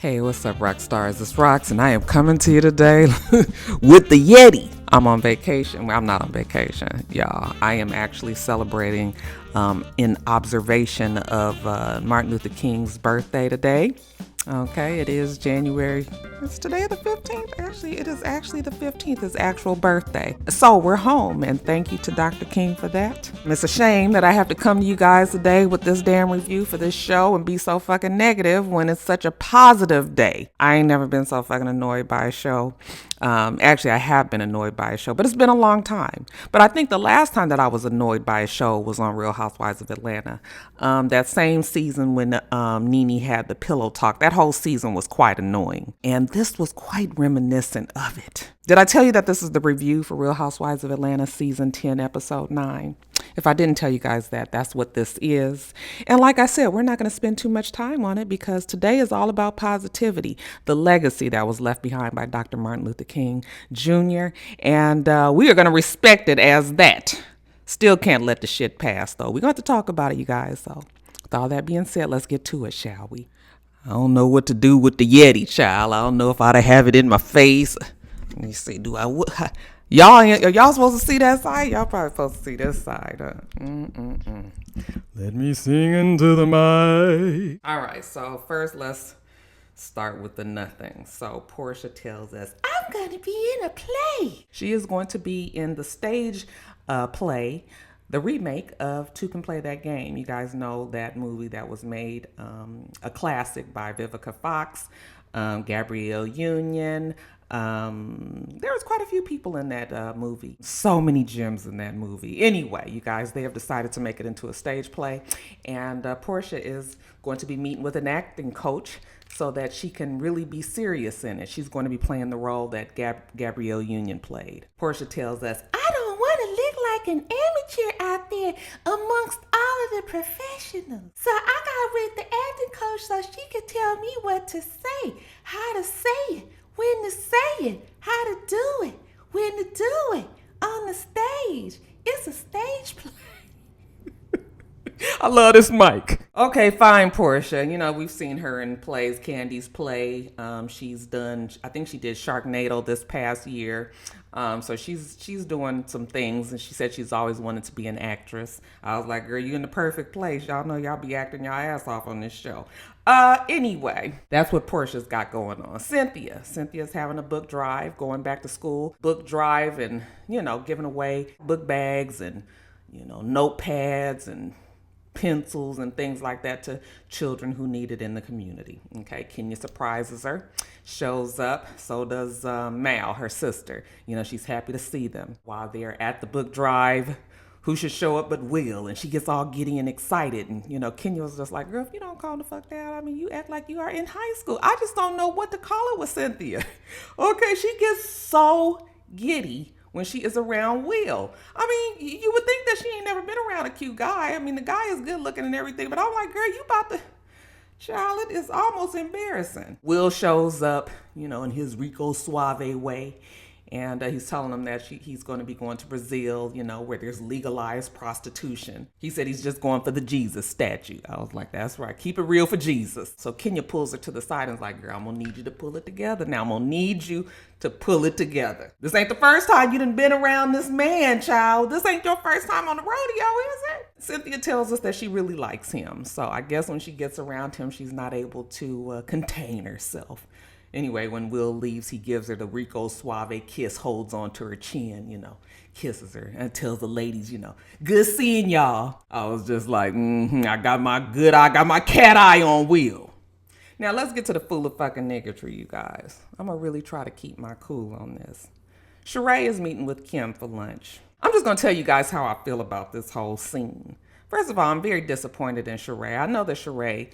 Hey, what's up, rock stars? It's Rox, and I am coming to you today with the Yeti. I'm on vacation. Well, I'm not on vacation, y'all. I am actually celebrating in observation of Martin Luther King's birthday today. Okay, it is January. It's today the 15th. Actually, it is actually the 15th, his actual birthday. So we're home, and thank you to Dr. King for that. It's a shame that I have to come to you guys today with this damn review for this show and be so fucking negative when it's such a positive day. I ain't never been so fucking annoyed by a show. Actually, I have been annoyed by a show, but it's been a long time. But I think the last time that I was annoyed by a show was on Real Housewives of Atlanta. That same season when Nene had the pillow talk, that whole season was quite annoying. And this was quite reminiscent of it. Did I tell you that this is the review for Real Housewives of Atlanta season 10, episode 9? If I didn't tell you guys that, that's what this is. And like I said, we're not going to spend too much time on it because today is all about positivity, the legacy that was left behind by Dr. Martin Luther King Jr. And we are going to respect it as that. Still can't let the shit pass, though. We're going to have to talk about it, you guys. So with all that being said, let's get to it, shall we? I don't know what to do with the Yeti, child. I don't know if I'd have it in my face. Let me see. Y'all supposed to see that side? Y'all probably supposed to see this side. Let me sing into the mic. All right, so first let's start with the nothing. So Portia tells us, I'm going to be in a play. She is going to be in the stage play, the remake of Two Can Play That Game. You guys know that movie that was made a classic by Vivica Fox, Gabrielle Union. There was quite a few people in that movie. So many gems in that movie. Anyway, you guys, they have decided to make it into a stage play. And Portia is going to be meeting with an acting coach so that she can really be serious in it. She's going to be playing the role that Gabrielle Union played. Portia tells us, I don't want to look like an amateur out there amongst all of the professionals. So I got with the acting coach so she could tell me what to say, how to say it, when to say it, how to do it, when to do it on the stage. It's a stage play. I love this mic. Okay, fine, Portia. You know, we've seen her in plays, Candy's play. She's done, I think she did Sharknado this past year. So she's doing some things, and she said she's always wanted to be an actress. I was like, girl, you in the perfect place. Y'all know y'all be acting your ass off on this show. Anyway, that's what Portia's got going on. Cynthia's having a book drive, going back to school, book drive, and, you know, giving away book bags and, you know, notepads and pencils and things like that to children who need it in the community. Okay, Kenya surprises her, shows up. So does Mal, her sister. You know, she's happy to see them. While they're at the book drive, who should show up but Will? And she gets all giddy and excited. And, you know, Kenya was just like, girl, if you don't calm the fuck down, I mean, you act like you are in high school. I just don't know what to call it with Cynthia. Okay, she gets so giddy when she is around Will. I mean, you would think that she ain't never been around a cute guy. I mean, the guy is good looking and everything, but I'm like, girl, you about to... Charlotte is almost embarrassing. Will shows up, you know, in his Rico Suave way. And he's telling them that he's going to be going to Brazil, you know, where there's legalized prostitution. He said he's just going for the Jesus statue. I was like, that's right. Keep it real for Jesus. So Kenya pulls her to the side and is like, girl, I'm going to need you to pull it together. Now I'm going to need you to pull it together. This ain't the first time you done been around this man, child. This ain't your first time on the rodeo, is it? Cynthia tells us that she really likes him. So I guess when she gets around him, she's not able to contain herself. Anyway, when Will leaves, he gives her the Rico Suave kiss, holds on to her chin, you know, kisses her, and tells the ladies, you know, good seeing y'all. I was just like, I got my cat eye on Will. Now, let's get to the full of fucking niggatry, you guys. I'm going to really try to keep my cool on this. Sheree is meeting with Kim for lunch. I'm just going to tell you guys how I feel about this whole scene. First of all, I'm very disappointed in Sheree. I know that Sheree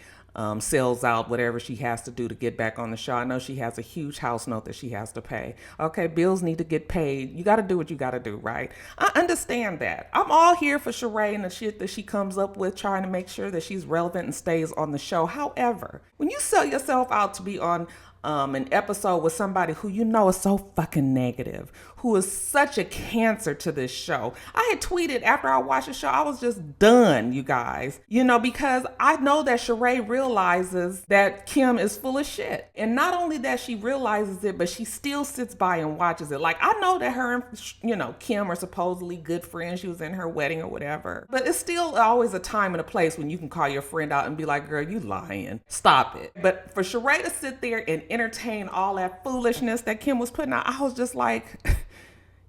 sells out whatever she has to do to get back on the show. I know she has a huge house note that she has to pay. Okay, bills need to get paid. You got to do what you got to do, right? I understand that. I'm all here for Sheree and the shit that she comes up with, trying to make sure that she's relevant and stays on the show. However, when you sell yourself out to be on an episode with somebody who you know is so fucking negative, who is such a cancer to this show. I had tweeted after I watched the show, I was just done, you guys. You know, because I know that Sheree realizes that Kim is full of shit. And not only that she realizes it, but she still sits by and watches it. Like, I know that her and, you know, Kim are supposedly good friends. She was in her wedding or whatever. But it's still always a time and a place when you can call your friend out and be like, girl, you lying. Stop it. But for Sheree to sit there and entertain all that foolishness that Kim was putting out, I was just like,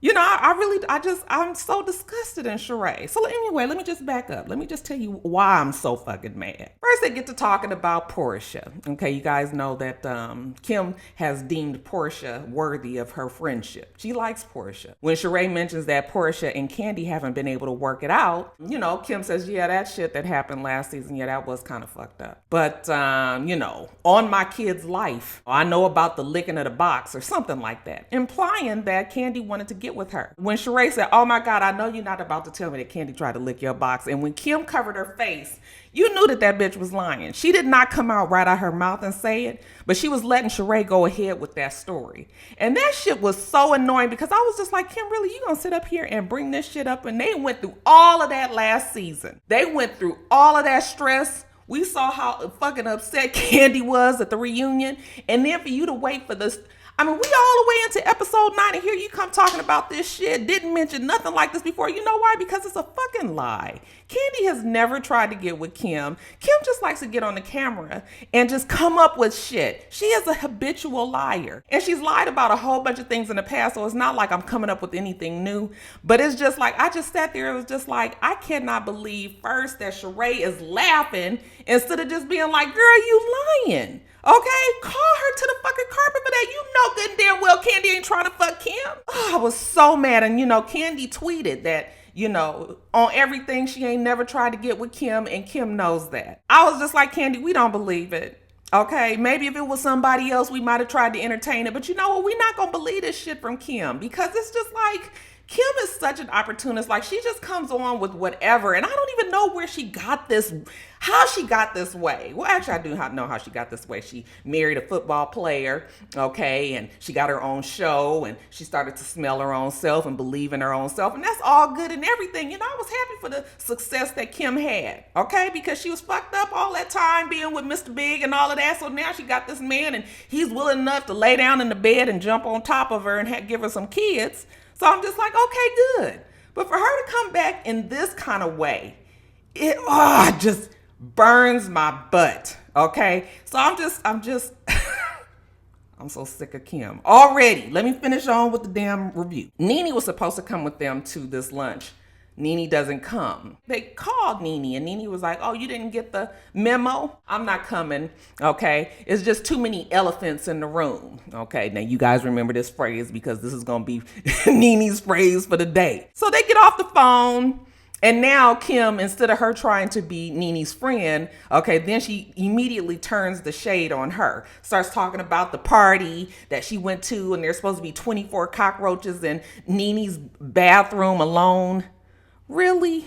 you know, I'm so disgusted in Sheree. So anyway, let me just back up. Let me just tell you why I'm so fucking mad. First, they get to talking about Portia. Okay, you guys know that Kim has deemed Portia worthy of her friendship. She likes Portia. When Sheree mentions that Portia and Kandi haven't been able to work it out, you know, Kim says, yeah, that shit that happened last season, yeah, that was kind of fucked up. But, you know, on my kid's life, I know about the licking of the box or something like that, implying that Kandi wanted to get with her. When Sheree said, oh my God, I know you're not about to tell me that Kandi tried to lick your box. And when Kim covered her face, you knew that bitch was lying. She did not come out right out her mouth and say it, but she was letting Sheree go ahead with that story. And that shit was so annoying because I was just like, Kim, really, you gonna sit up here and bring this shit up? And they went through all of that last season. They went through all of that stress. We saw how fucking upset Kandi was at the reunion. And then for you to wait for this, I mean, we all the way into episode 9 and here you come talking about this shit. Didn't mention nothing like this before. You know why? Because it's a fucking lie. Kandi has never tried to get with Kim. Kim just likes to get on the camera and just come up with shit. She is a habitual liar. And she's lied about a whole bunch of things in the past. So it's not like I'm coming up with anything new. But it's just like, I just sat there. It was just like, I cannot believe first that Sheree is laughing instead of just being like, girl, you lying. Okay, call her to the fucking carpet for that. You know good and damn well Kandi ain't trying to fuck Kim. Oh, I was so mad. And, you know, Kandi tweeted that, you know, on everything she ain't never tried to get with Kim, and Kim knows that. I was just like, Kandi, we don't believe it. Okay, maybe if it was somebody else, we might have tried to entertain it. But you know what? We're not going to believe this shit from Kim because it's just like, Kim is such an opportunist. Like, she just comes on with whatever. And I don't even know where she got this, how she got this way. Well, actually, I do know how she got this way. She married a football player, okay, and she got her own show, and she started to smell her own self and believe in her own self. And that's all good and everything. You know, I was happy for the success that Kim had, okay, because she was fucked up all that time being with Mr. Big and all of that. So now she got this man, and he's willing enough to lay down in the bed and jump on top of her and give her some kids. So I'm just like, okay, good. But for her to come back in this kind of way, it just burns my butt. Okay. So I'm so sick of Kim already. Let me finish on with the damn review. Nene was supposed to come with them to this lunch. Nene doesn't come. They called Nene and Nene was like, oh, you didn't get the memo? I'm not coming, okay? It's just too many elephants in the room, okay? Now, you guys remember this phrase because this is going to be Nene's phrase for the day. So they get off the phone and now Kim, instead of her trying to be Nene's friend, okay, then she immediately turns the shade on her. Starts talking about the party that she went to and there's supposed to be 24 cockroaches in Nene's bathroom alone. Really?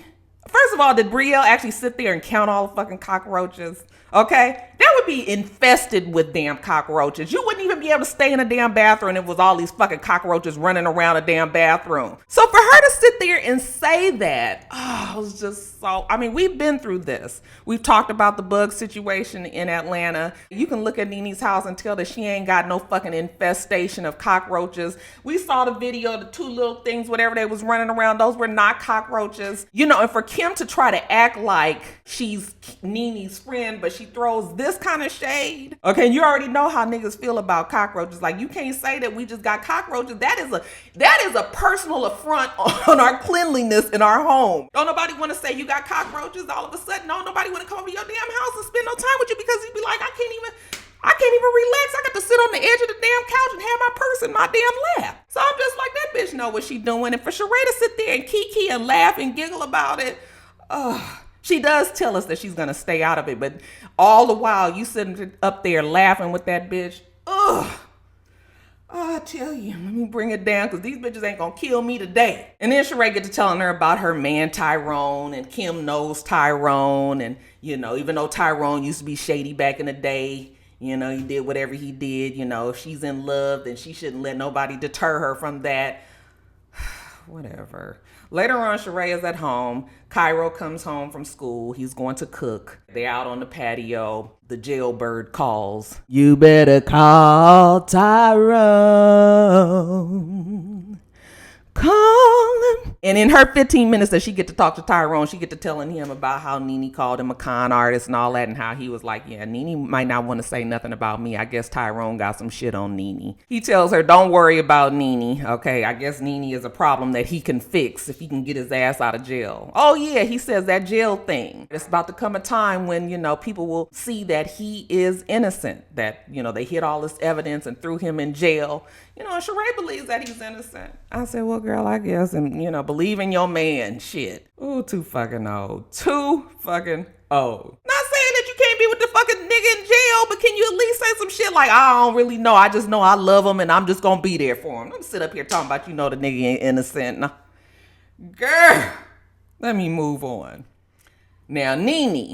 First of all, did Brielle actually sit there and count all the fucking cockroaches? Okay? That would be infested with damn cockroaches. You wouldn't even be able to stay in a damn bathroom if it was all these fucking cockroaches running around a damn bathroom. So for her to sit there and say that, I was just so, I mean, we've been through this. We've talked about the bug situation in Atlanta. You can look at Nene's house and tell that she ain't got no fucking infestation of cockroaches. We saw the video, the two little things, whatever they was running around, those were not cockroaches. You know, and for Kim to try to act like she's Nene's friend, but she throws this kind of shade. Okay, you already know how niggas feel about cockroaches. Like, you can't say that we just got cockroaches. That is a personal affront on our cleanliness in our home. Don't nobody want to say you got cockroaches all of a sudden. Don't nobody want to come over your damn house and spend no time with you because you'd be like, I can't even relax. I got to sit on the edge of the damn couch and have my purse in my damn lap. So I'm just like, that bitch know what she doing. And for Sheree to sit there and kiki and laugh and giggle about it, she does tell us that she's going to stay out of it. But all the while, you sitting up there laughing with that bitch. I tell you, let me bring it down because these bitches ain't going to kill me today. And then Sheree get to telling her about her man, Tyrone, and Kim knows Tyrone. And, you know, even though Tyrone used to be shady back in the day, He did whatever he did. If she's in love, then she shouldn't let nobody deter her from that. Whatever. Later on, Sheree is at home. Cairo comes home from school. He's going to cook. They're out on the patio. The jailbird calls. You better call Tyrone. Call him. And in her 15 minutes that she get to talk to Tyrone, she get to telling him about how Nene called him a con artist and all that, and how he was like, yeah, Nene might not want to say nothing about me. I guess Tyrone got some shit on Nene. He tells her, don't worry about Nene. Okay, I guess Nene is a problem that he can fix if he can get his ass out of jail. Oh yeah, he says that jail thing. It's about to come a time when, people will see that he is innocent, that, they hid all this evidence and threw him in jail. And Sheree believes that he's innocent. I said, well, girl, I guess. And, believe in your man. Shit. Ooh, too fucking old. Too fucking old. Not saying that you can't be with the fucking nigga in jail, but can you at least say some shit like, I don't really know. I just know I love him and I'm just going to be there for him. Don't sit up here talking about, the nigga ain't innocent. No. Girl, let me move on. Now, Nene.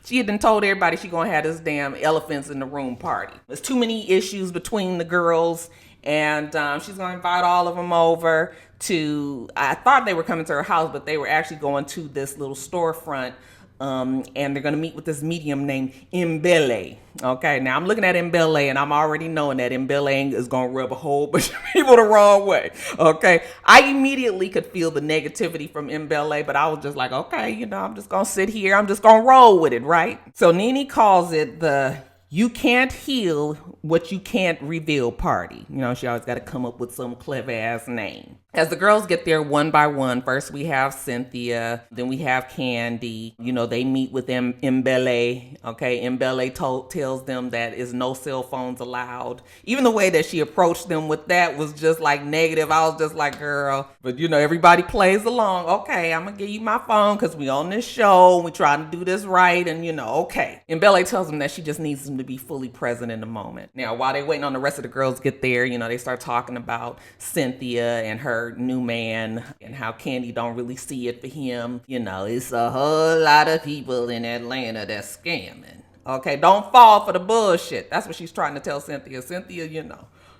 She had been told everybody she going to have this damn elephants in the room party. There's too many issues between the girls. And she's going to invite all of them over to, I thought they were coming to her house, but they were actually going to this little storefront. And they're going to meet with this medium named Mbele. Okay, now I'm looking at Mbele and I'm already knowing that Mbele is going to rub a whole bunch of people the wrong way. Okay, I immediately could feel the negativity from Mbele, but I was just like, okay, I'm just going to sit here. I'm just going to roll with it, right? So Nene calls it the You Can't Heal What You Can't Reveal party. She always got to come up with some clever ass name. As the girls get there one by one, first we have Cynthia, then we have Candy. They meet with Mbele. Okay, Mbele tells them that is no cell phones allowed. Even the way that she approached them with that was just like negative. I was just like, girl. But everybody plays along. Okay, I'm going to give you my phone because we on this show. We trying to do this right. And okay. Mbele tells them that she just needs them to be fully present in the moment. Now, while they waiting on the rest of the girls to get there, they start talking about Cynthia and her new man and how Candy don't really see it for him. It's a whole lot of people in Atlanta that's scamming. Okay, don't fall for the bullshit. That's what she's trying to tell Cynthia. Cynthia,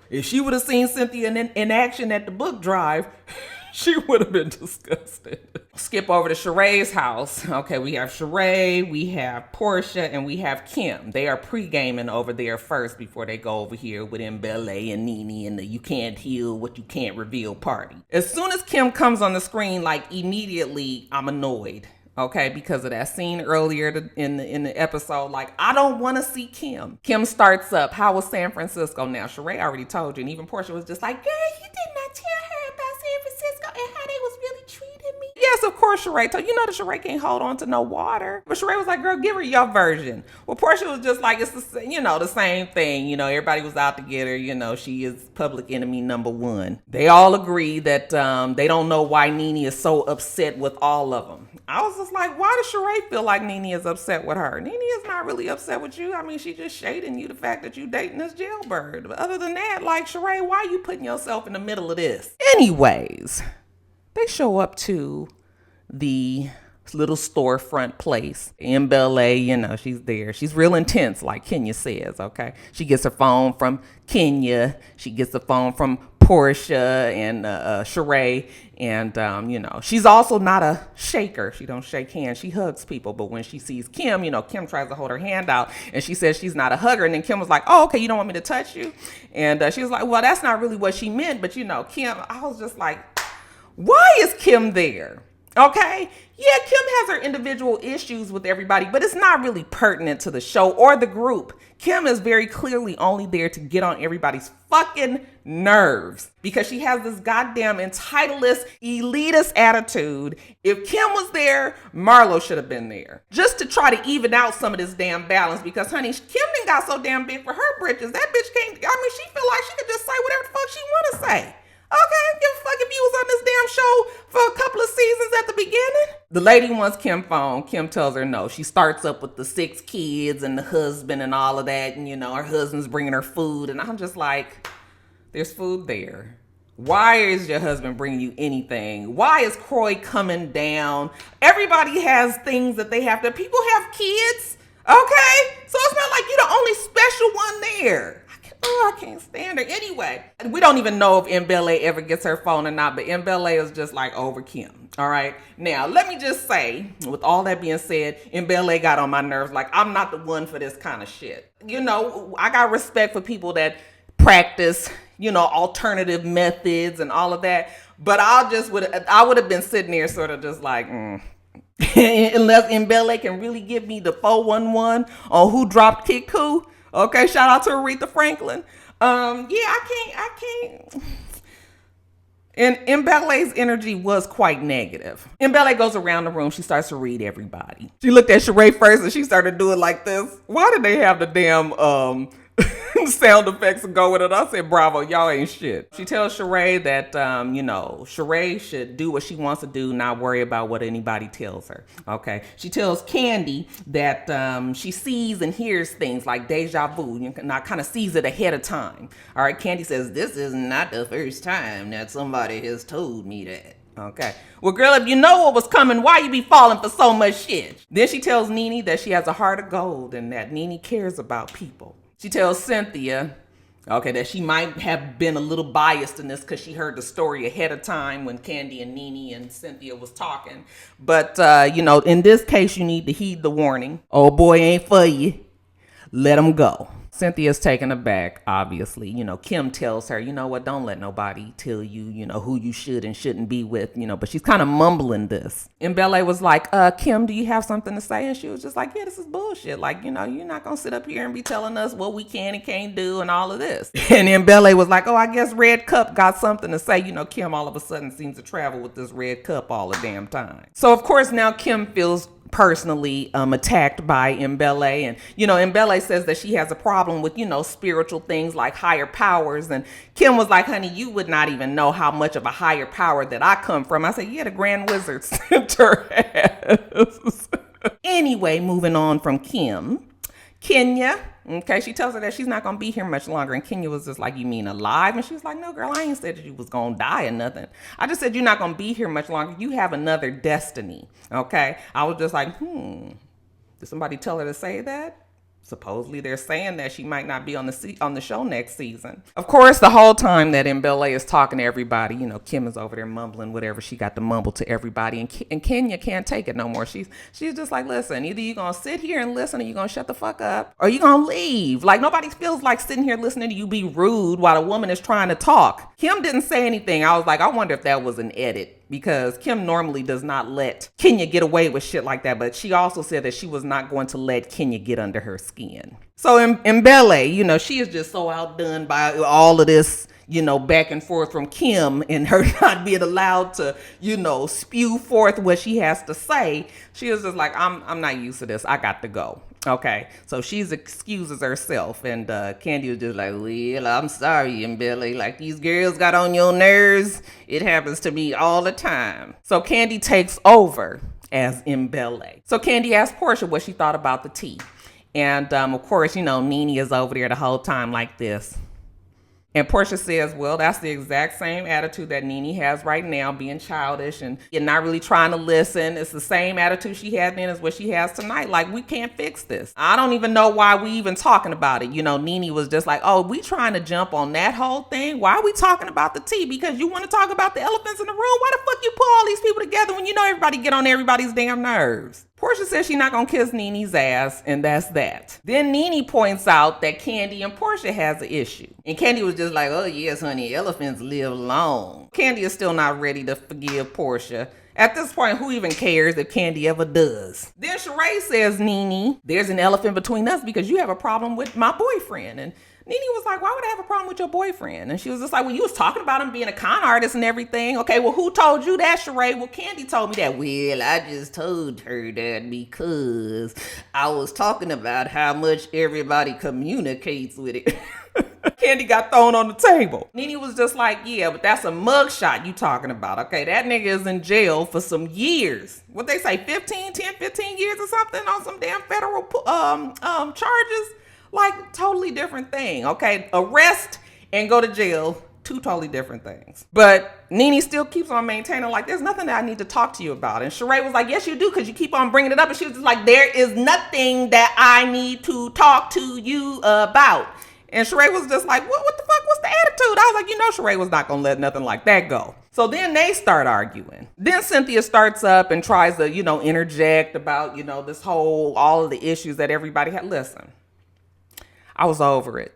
if she would have seen Cynthia in action at the book drive, she would have been disgusted. Skip over to Sheree's house. Okay, we have Sheree, we have Portia, and we have Kim. They are pre-gaming over there first before they go over here with Mbele and Nene and the You Can't Heal What You Can't Reveal party. As soon as Kim comes on the screen, immediately I'm annoyed. Okay, because of that scene earlier in the episode, I don't want to see Kim. Kim starts up. How was San Francisco? Now, Sheree already told you, and even Portia was just like, girl, you did not tell her about San Francisco and how they was really treating me. Yes, of course, Sheree told you. That Sheree can't hold on to no water. But Sheree was like, girl, give her your version. Well, Portia was just like, it's the same thing. Everybody was out to get her. She is public enemy number one. They all agree that they don't know why Nene is so upset with all of them. I was just like, why does Sheree feel like Nene is upset with her? Nene is not really upset with you. I mean, she just shading you the fact that you dating this jailbird. But other than that, Sheree, why are you putting yourself in the middle of this? Anyways, they show up to the little storefront place. Mbele, she's there. She's real intense, like Kenya says, okay? She gets her phone from Kenya. She gets the phone from Portia and Sheree. And, she's also not a shaker. She don't shake hands. She hugs people. But when she sees Kim, Kim tries to hold her hand out. And she says she's not a hugger. And then Kim was like, oh, okay, you don't want me to touch you? And she was like, well, that's not really what she meant. But, Kim, I was just like, why is Kim there? Okay. Yeah, Kim has her individual issues with everybody, but it's not really pertinent to the show or the group. Kim is very clearly only there to get on everybody's fucking nerves because she has this goddamn entitlist, elitist attitude. If Kim was there, Marlo should have been there just to try to even out some of this damn balance because, honey, Kim done got so damn big for her britches. That bitch can't, she feel like she could just say whatever the fuck she want to say. Okay, give a fuck if you was on this damn show for a couple of seasons at the beginning. The lady wants Kim's phone. Kim tells her no. She starts up with the 6 kids and the husband and all of that. And, her husband's bringing her food. And I'm just like, there's food there. Why is your husband bringing you anything? Why is Croy coming down? Everybody has things that they have to. People have kids. Okay? So it's not like you're the only special one there. I can't stand her. Anyway, we don't even know if Mbele ever gets her phone or not, but Mbele is just like over Kim. All right? Now, let me just say, with all that being said, Mbele got on my nerves. Like, I'm not the one for this kind of shit. You know, I got respect for people that practice, you know, alternative methods and all of that. But I would have been sitting there sort of just like, unless Mbele can really give me the 411 on who dropped kick who. Okay, shout out to Aretha Franklin. I can't. And Mbele's energy was quite negative. Mbele goes around the room. She starts to read everybody. She looked at Sheree first and she started doing like this. Why did they have the damn sound effects to go with it? I said, bravo, y'all ain't shit. She tells Sheree that, Sheree should do what she wants to do, not worry about what anybody tells her. Okay. She tells Kandi that she sees and hears things like deja vu. You can kind of sees it ahead of time. All right. Kandi says, this is not the first time that somebody has told me that. Okay. Well, girl, if you know what was coming, why you be falling for so much shit? Then she tells Nene that she has a heart of gold and that Nene cares about people. She tells Cynthia, okay, that she might have been a little biased in this because she heard the story ahead of time when Kandi and Nene and Cynthia was talking. But, in this case, you need to heed the warning. Oh, boy ain't for you. Let him go. Cynthia's taken aback, obviously. Kim tells her, you know what, don't let nobody tell you, who you should and shouldn't be with, but she's kind of mumbling this. And Mbele was like, Kim, do you have something to say? And she was just like, yeah, this is bullshit. Like, you're not going to sit up here and be telling us what we can and can't do and all of this. And Mbele was like, oh, I guess Red Cup got something to say. Kim all of a sudden seems to travel with this Red Cup all the damn time. So, of course, now Kim feels personally attacked by Mbele, and Mbele says that she has a problem with spiritual things like higher powers, and Kim was like, honey, you would not even know how much of a higher power that I come from. I said, yeah, the Grand Wizard sent her ass. Anyway, moving on from Kim, Kenya. Okay, she tells her that she's not going to be here much longer. And Kenya was just like, you mean alive? And she was like, no, girl, I ain't said that you was going to die or nothing. I just said you're not going to be here much longer. You have another destiny. Okay, I was just like, did somebody tell her to say that? Supposedly they're saying that she might not be on the show next season. Of course, the whole time that Mbele is talking to everybody, Kim is over there mumbling whatever she got to mumble to everybody, and Kenya can't take it no more. She's just like, listen, either you're gonna sit here and listen, or you're gonna shut the fuck up, or you're gonna leave. Like, nobody feels like sitting here listening to you be rude while a woman is trying to talk. Kim didn't say anything. I was like, I wonder if that was an edit, because Kim normally does not let Kenya get away with shit like that. But she also said that she was not going to let Kenya get under her skin. So Mbele, she is just so outdone by all of this, back and forth from Kim and her not being allowed to, spew forth what she has to say. She was just like, I'm not used to this. I got to go. Okay, so she excuses herself, and Kandi was just like, well, I'm sorry, Mbele, like, these girls got on your nerves. It happens to me all the time. So Kandi takes over as Mbele. So Kandi asked Portia what she thought about the tea. And of course, Nene is over there the whole time like this. And Portia says, well, that's the exact same attitude that Nene has right now, being childish and not really trying to listen. It's the same attitude she had then as what she has tonight. Like, we can't fix this. I don't even know why we even talking about it. Nene was just like, oh, we trying to jump on that whole thing? Why are we talking about the tea? Because you want to talk about the elephants in the room? Why the fuck you put all these people together when everybody get on everybody's damn nerves? Portia says she's not going to kiss Nene's ass, and that's that. Then Nene points out that Kandi and Portia has an issue. And Kandi was just like, oh, yes, honey, elephants live long. Kandi is still not ready to forgive Portia. At this point, who even cares if Kandi ever does? Then Sheree says, Nene, there's an elephant between us because you have a problem with my boyfriend. And Nene was like, why would I have a problem with your boyfriend? And she was just like, well, you was talking about him being a con artist and everything. Okay, well, who told you that, Sheree? Well, Kandi told me that. Well, I just told her that because I was talking about how much everybody communicates with it. Kandi got thrown on the table. Nene was just like, yeah, but that's a mugshot you talking about. Okay, that nigga is in jail for some years. What they say, 15 years or something on some damn federal charges? Like, totally different thing. Okay, arrest and go to jail Two totally different things. But Nene still keeps on maintaining, like, there's nothing that I need to talk to you about. And Sheree was like, yes, you do, because you keep on bringing it up. And she was just like, there is nothing that I need to talk to you about. And Sheree was just like, what the fuck was the attitude? I was like, Sheree was not going to let nothing like that go. So then they start arguing. Then Cynthia starts up and tries to, interject about, all of the issues that everybody had. Listen. I was over it.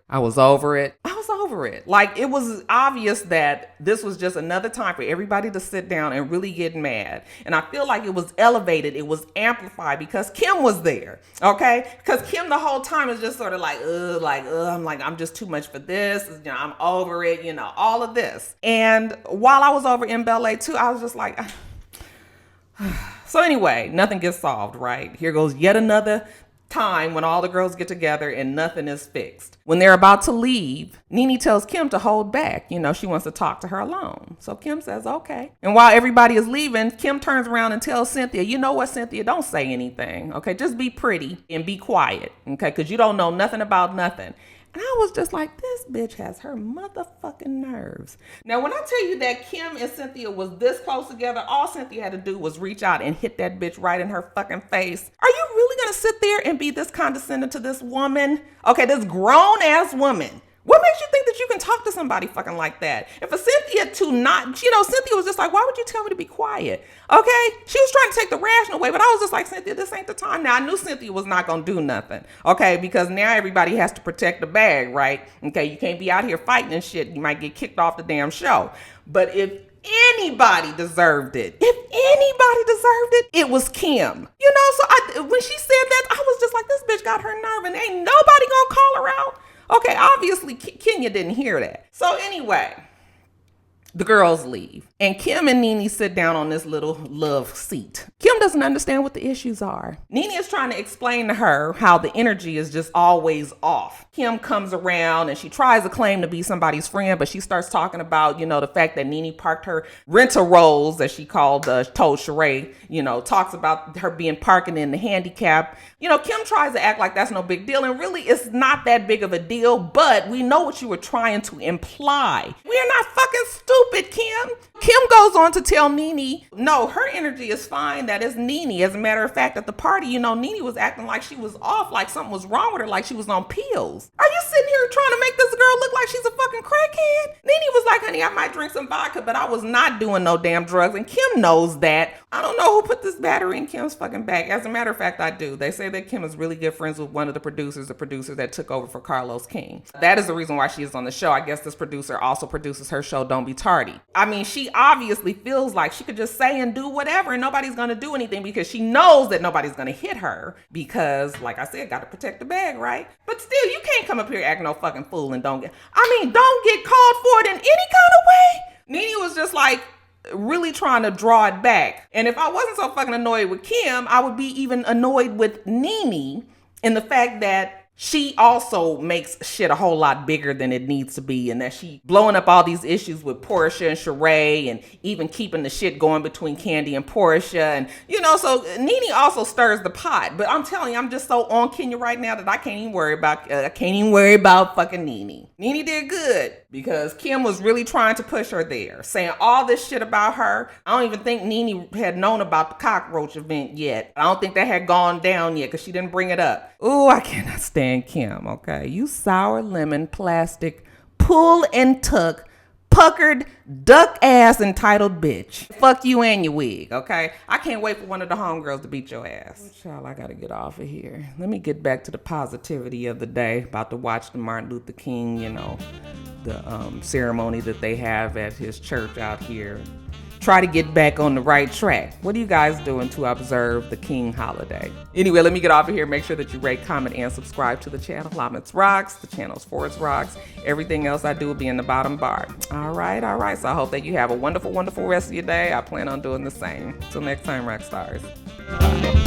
Like, it was obvious that this was just another time for everybody to sit down and really get mad. And I feel like it was elevated. It was amplified because Kim was there. Okay. Because Kim the whole time is just sort of I'm just too much for this. I'm over it, all of this. And while I was over in Bel Air too, I was just like, so anyway, nothing gets solved, right? Here goes yet another time when all the girls get together and nothing is fixed. When they're about to leave, Nene tells Kim to hold back. She wants to talk to her alone. So Kim says, okay. And while everybody is leaving, Kim turns around and tells Cynthia, you know what, Cynthia, don't say anything. Okay, just be pretty and be quiet. Okay, because you don't know nothing about nothing. And I was just like, this bitch has her motherfucking nerves. Now, when I tell you that Kim and Cynthia was this close together, all Cynthia had to do was reach out and hit that bitch right in her fucking face. Are you really going to sit there and be this condescending to this woman? Okay, this grown ass woman. What makes you think that you can talk to somebody fucking like that? And for Cynthia to not, Cynthia was just like, why would you tell me to be quiet? Okay? She was trying to take the rational way, but I was just like, Cynthia, this ain't the time. Now, I knew Cynthia was not going to do nothing. Okay? Because now everybody has to protect the bag, right? Okay? You can't be out here fighting and shit. You might get kicked off the damn show. But if anybody deserved it, it was Kim. So when she said that, I was just like, this bitch got her nerve and ain't nobody gonna call her out. Okay, obviously Kenya didn't hear that. So anyway, the girls leave and Kim and Nene sit down on this little love seat. Kim doesn't understand what the issues are. Nene is trying to explain to her how the energy is just always off. Kim comes around and she tries to claim to be somebody's friend, but she starts talking about, the fact that Nene parked her rent-a-rolls, as she told Sheree, talks about her being parking in the handicap. Kim tries to act like that's no big deal, and really it's not that big of a deal, but we know what you were trying to imply. We're not fucking stupid, Kim. Kim goes on to tell Nene, no, her energy is fine. That is Nene. As a matter of fact, at the party, Nene was acting like she was off, like something was wrong with her, like she was on pills. Are you sitting here trying to make this girl look like she's a fucking crackhead? Nene was like, honey, I might drink some vodka, but I was not doing no damn drugs. And Kim knows that. I don't know who put this battery in Kim's fucking bag. As a matter of fact, I do. They say that Kim is really good friends with one of the producers that took over for Carlos King. That is the reason why she is on the show. I guess this producer also produces her show, Don't Be Tardy. I mean, she obviously feels like she could just say and do whatever and nobody's going to do anything because she knows that nobody's going to hit her because, like I said, got to protect the bag, right? But still, you can't come up here acting no fucking fool and don't get called for it in any kind of way. Nene was just like, really trying to draw it back. And if I wasn't so fucking annoyed with Kim, I would be even annoyed with Nene in the fact that she also makes shit a whole lot bigger than it needs to be, and that she blowing up all these issues with Portia and Sheree, and even keeping the shit going between Kandi and Portia, and so Nene also stirs the pot. But I'm telling you, I'm just so on Kenya right now that I can't even worry about fucking Nene. Nene did good because Kim was really trying to push her there, saying all this shit about her. I don't even think Nene had known about the cockroach event yet. I don't think that had gone down yet because she didn't bring it up. Ooh, I cannot stand Kim, okay? You sour lemon, plastic, pull and tuck, puckered, duck ass entitled bitch. Fuck you and your wig, okay? I can't wait for one of the homegirls to beat your ass. Child, I gotta get off of here. Let me get back to the positivity of the day. About to watch the Martin Luther King, the ceremony that they have at his church out here. Try to get back on the right track. What are you guys doing to observe the King holiday? Anyway, let me get off of here. Make sure that you rate, comment, and subscribe to the channel. I'm itsrox. The channel's for itsrox. Everything else I do will be in the bottom bar. All right. So I hope that you have a wonderful, wonderful rest of your day. I plan on doing the same. Till next time, rock stars. Bye.